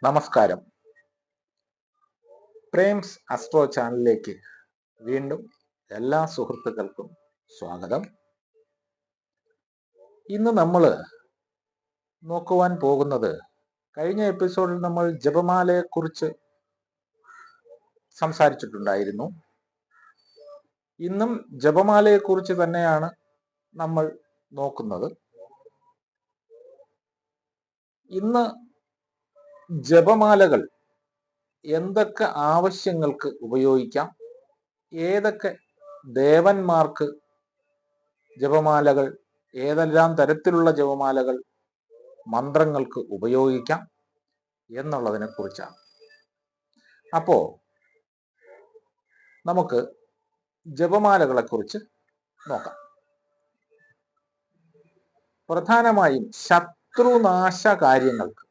നമസ്കാരം. പ്രേംസ് അസ്ട്രോ ചാനലിലേക്ക് വീണ്ടും എല്ലാ സുഹൃത്തുക്കൾക്കും സ്വാഗതം. ഇന്ന് നമ്മൾ നോക്കുവാൻ പോകുന്നത്, കഴിഞ്ഞ എപ്പിസോഡിൽ നമ്മൾ ജപമാലയെക്കുറിച്ച് സംസാരിച്ചിട്ടുണ്ടായിരുന്നു. ഇന്നും ജപമാലയെക്കുറിച്ച് തന്നെയാണ് നമ്മൾ നോക്കുന്നത്. ഇന്ന് ജപമാലകൾ എന്തൊക്കെ ആവശ്യങ്ങൾക്ക് ഉപയോഗിക്കാം, ഏതൊക്കെ ദേവന്മാർക്ക് ജപമാലകൾ, ഏതെല്ലാം തരത്തിലുള്ള ജപമാലകൾ മന്ത്രങ്ങൾക്ക് ഉപയോഗിക്കാം എന്നുള്ളതിനെ കുറിച്ചാണ്. അപ്പോ നമുക്ക് ജപമാലകളെ കുറിച്ച് നോക്കാം. പ്രധാനമായും ശത്രുനാശ കാര്യങ്ങൾക്ക്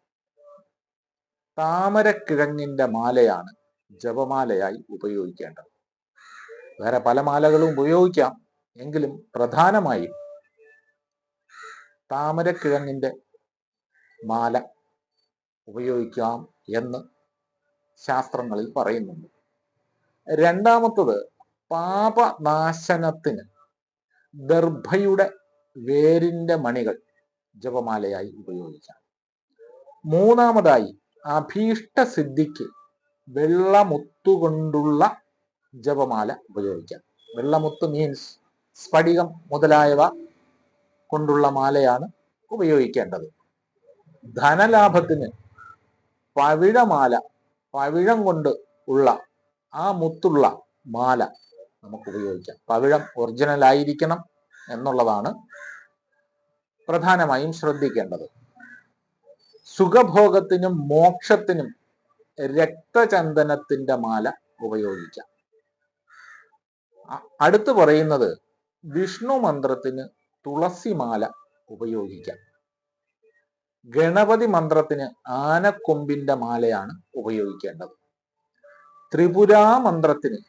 താമരക്കിഴങ്ങിന്റെ മാലയാണ് ജപമാലയായി ഉപയോഗിക്കേണ്ടത്. വേറെ പല മാലകളും ഉപയോഗിക്കാം, എങ്കിലും പ്രധാനമായും താമരക്കിഴങ്ങിന്റെ മാല ഉപയോഗിക്കാം എന്ന് ശാസ്ത്രങ്ങളിൽ പറയുന്നുണ്ട്. രണ്ടാമത്തത്, പാപനാശനത്തിന് ദർഭയുടെ വേരിന്റെ മണികൾ ജപമാലയായി ഉപയോഗിക്കാം. മൂന്നാമതായി, അഭീഷ്ടസിദ്ധിക്ക് വെള്ളമുത്തുകൊണ്ടുള്ള ജപമാല ഉപയോഗിക്കാം. വെള്ളമുത്ത് മീൻസ് സ്ഫടികം മുതലായവ കൊണ്ടുള്ള മാലയാണ് ഉപയോഗിക്കേണ്ടത്. ധനലാഭത്തിന് പവിഴമാല, പവിഴം കൊണ്ട് ഉള്ള ആ മുത്തുള്ള മാല നമുക്ക് ഉപയോഗിക്കാം. പവിഴം ഒറിജിനൽ ആയിരിക്കണം എന്നുള്ളതാണ് പ്രധാനമായും ശ്രദ്ധിക്കേണ്ടത്. സുഖഭോഗത്തിനും മോക്ഷത്തിനും രക്തചന്ദനത്തിന്റെ മാല ഉപയോഗിക്കാം. അടുത്ത് പറയുന്നത്, വിഷ്ണു മന്ത്രത്തിന് തുളസിമാല ഉപയോഗിക്കാം. ഗണപതി മന്ത്രത്തിന് ആനക്കൊമ്പിന്റെ മാലയാണ് ഉപയോഗിക്കേണ്ടത്. ത്രിപുരാ മന്ത്രത്തിന്,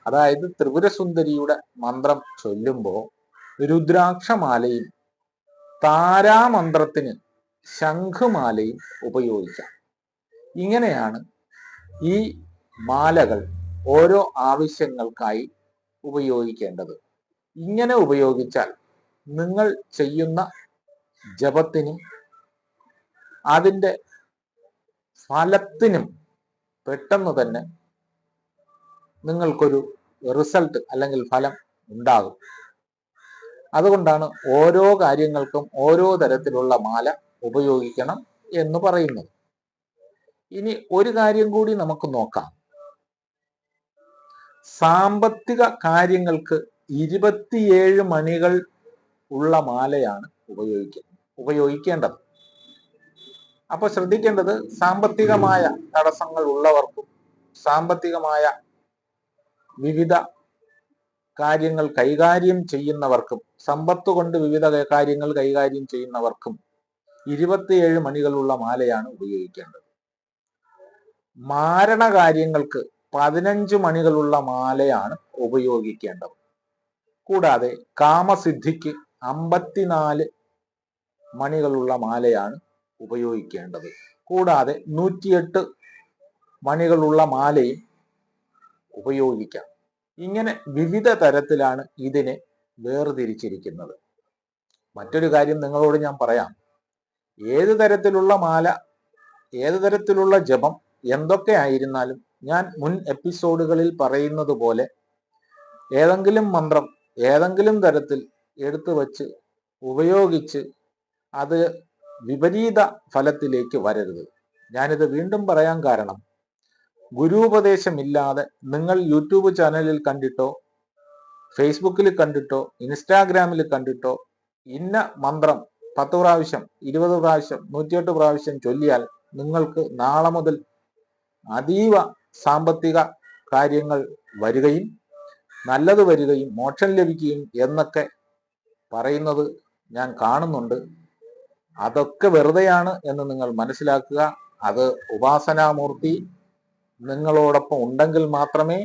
അതായത് ത്രിപുരസുന്ദരിയുടെ മന്ത്രം ചൊല്ലുമ്പോൾ രുദ്രാക്ഷമാലയും, താരാമന്ത്രത്തിന് ശംഖുമാലയും ഉപയോഗിക്കാം. ഇങ്ങനെയാണ് ഈ മാലകൾ ഓരോ ആവശ്യങ്ങൾക്കായി ഉപയോഗിക്കേണ്ടത്. ഇങ്ങനെ ഉപയോഗിച്ചാൽ നിങ്ങൾ ചെയ്യുന്ന ജപത്തിനും അതിൻ്റെ ഫലത്തിനും പെട്ടെന്ന് തന്നെ നിങ്ങൾക്കൊരു റിസൾട്ട് അല്ലെങ്കിൽ ഫലം ഉണ്ടാകും. അതുകൊണ്ടാണ് ഓരോ കാര്യങ്ങൾക്കും ഓരോ തരത്തിലുള്ള മാല ഉപയോഗിക്കണം എന്ന് പറയുന്നത്. ഇനി ഒരു കാര്യം കൂടി നമുക്ക് നോക്കാം. സാമ്പത്തിക കാര്യങ്ങൾക്ക് 27 മണികൾ ഉള്ള മാലയാണ് ഉപയോഗിക്കേണ്ടത്. അപ്പൊ ശ്രദ്ധിക്കേണ്ടത്, സാമ്പത്തികമായ തടസ്സങ്ങൾ ഉള്ളവർക്കും സാമ്പത്തികമായ വിവിധ കാര്യങ്ങൾ കൈകാര്യം ചെയ്യുന്നവർക്കും, സമ്പത്ത് കൊണ്ട് വിവിധ കാര്യങ്ങൾ കൈകാര്യം ചെയ്യുന്നവർക്കും 27 മണികളുള്ള മാലയാണ് ഉപയോഗിക്കേണ്ടത്. മാരണകാര്യങ്ങൾക്ക് 15 മണികളുള്ള മാലയാണ് ഉപയോഗിക്കേണ്ടത്. കൂടാതെ കാമസിദ്ധിക്ക് 54 മണികളുള്ള മാലയാണ് ഉപയോഗിക്കേണ്ടത്. കൂടാതെ 108 മണികളുള്ള മാലയും ഉപയോഗിക്കാം. ഇങ്ങനെ വിവിധ തരത്തിലാണ് ഇതിനെ വേർതിരിച്ചിരിക്കുന്നത്. മറ്റൊരു കാര്യം നിങ്ങളോട് ഞാൻ പറയാം. ഏത് തരത്തിലുള്ള മാല, ഏത് തരത്തിലുള്ള ജപം എന്തൊക്കെ ആയിരുന്നാലും, ഞാൻ മുൻ എപ്പിസോഡുകളിൽ പറയുന്നത് പോലെ ഏതെങ്കിലും മന്ത്രം ഏതെങ്കിലും തരത്തിൽ എടുത്തു വച്ച് ഉപയോഗിച്ച് അത് വിപരീത ഫലത്തിലേക്ക് വരരുത്. ഞാനിത് വീണ്ടും പറയാൻ കാരണം, ഗുരുപദേശമില്ലാതെ നിങ്ങൾ യൂട്യൂബ് ചാനലിൽ കണ്ടിട്ടോ, ഫേസ്ബുക്കിൽ കണ്ടിട്ടോ, ഇൻസ്റ്റാഗ്രാമിൽ കണ്ടിട്ടോ ഇന്ന മന്ത്രം 10 പ്രാവശ്യം, 20 പ്രാവശ്യം, 108 പ്രാവശ്യം ചൊല്ലിയാൽ നിങ്ങൾക്ക് നാളെ മുതൽ അതീവ സാമ്പത്തിക കാര്യങ്ങൾ വരികയും നല്ലത് വരികയും മോക്ഷം ലഭിക്കുകയും എന്നൊക്കെ പറയുന്നത് ഞാൻ കാണുന്നുണ്ട്. അതൊക്കെ വെറുതെയാണ് എന്ന് നിങ്ങൾ മനസ്സിലാക്കുക. അത് ഉപാസനാമൂർത്തി നിങ്ങളോടൊപ്പം ഉണ്ടെങ്കിൽ മാത്രമേ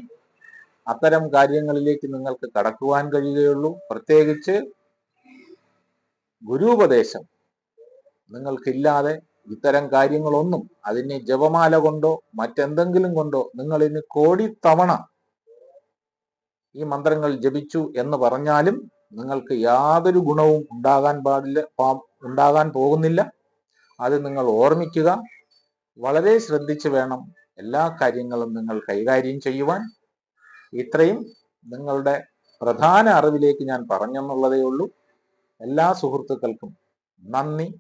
അത്തരം കാര്യങ്ങളിലേക്ക് നിങ്ങൾക്ക് കടക്കുവാൻ കഴിയുകയുള്ളൂ. പ്രത്യേകിച്ച് ഗുരുപദേശം നിങ്ങൾക്കില്ലാതെ ഇത്തരം കാര്യങ്ങളൊന്നും അതിന് ജപമാല കൊണ്ടോ മറ്റെന്തെങ്കിലും കൊണ്ടോ നിങ്ങൾ ഇനി കോടി തവണ ഈ മന്ത്രങ്ങൾ ജപിച്ചു എന്ന് പറഞ്ഞാലും നിങ്ങൾക്ക് യാതൊരു ഗുണവും ഉണ്ടാകാൻ പോകുന്നില്ല. അത് നിങ്ങൾ ഓർമ്മിക്കുക. വളരെ ശ്രദ്ധിച്ച് വേണം എല്ലാ കാര്യങ്ങളും നിങ്ങൾ കൈകാര്യം ചെയ്യുവാൻ. ഇത്രയും നിങ്ങളുടെ പ്രധാന അറിവിലേക്ക് ഞാൻ പറഞ്ഞെന്നുള്ളതേ ഉള്ളൂ. എല്ലാ സുഹൃത്തുക്കൾക്കും നന്ദി,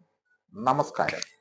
നമസ്കാരം.